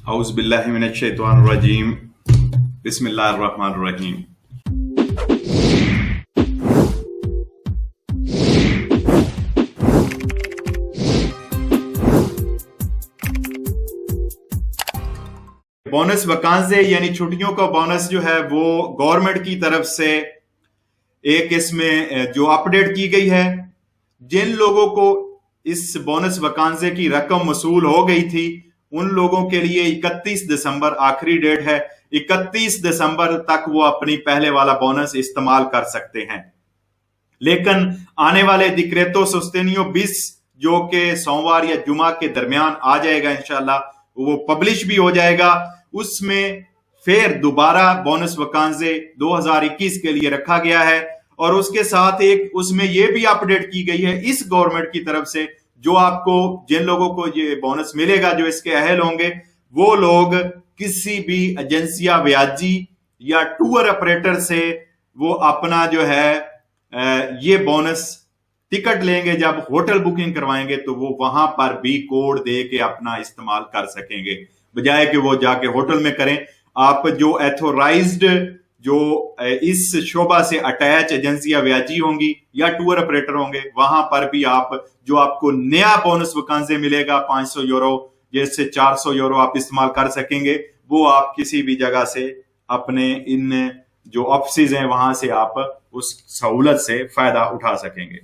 اعوذ باللہ من الشیطان الرجیم بسم اللہ الرحمن الرحیم۔ بونس ویکانسے یعنی چھٹیوں کا بونس جو ہے وہ گورنمنٹ کی طرف سے ایک اس میں جو اپڈیٹ کی گئی ہے، جن لوگوں کو اس بونس ویکانسے کی رقم موصول ہو گئی تھی ان لوگوں کے لیے 31 دسمبر آخری ڈیٹ ہے۔ 31 دسمبر تک وہ اپنی پہلے والا بونس استعمال کر سکتے ہیں، لیکن آنے والے ڈکریتو سوستینیو 20 جو کہ سوموار یا جمعہ کے درمیان آ جائے گا انشاءاللہ، وہ پبلش بھی ہو جائے گا۔ اس میں پھر دوبارہ بونس ویکانسے 2021 کے لیے رکھا گیا ہے، اور اس کے ساتھ ایک اس میں یہ بھی اپڈیٹ کی گئی ہے اس گورنمنٹ کی طرف سے، جو آپ کو جن لوگوں کو یہ بونس ملے گا جو اس کے اہل ہوں گے، وہ لوگ کسی بھی ایجنسیا ویاجی یا ٹور آپریٹر سے وہ اپنا جو ہے یہ بونس ٹکٹ لیں گے، جب ہوٹل بکنگ کروائیں گے تو وہ وہاں پر بھی کوڈ دے کے اپنا استعمال کر سکیں گے، بجائے کہ وہ جا کے ہوٹل میں کریں۔ آپ جو ایتھورائزڈ جو اس شعبہ سے اٹیچ ایجنسیاں ویاجی ہوں گی یا ٹور آپریٹر ہوں گے، وہاں پر بھی جو آپ کو نیا بونس ویکانسے ملے گا 500 یورو، جس سے 400 یورو آپ استعمال کر سکیں گے، وہ آپ کسی بھی جگہ سے اپنے ان جو آفسز ہیں وہاں سے آپ اس سہولت سے فائدہ اٹھا سکیں گے۔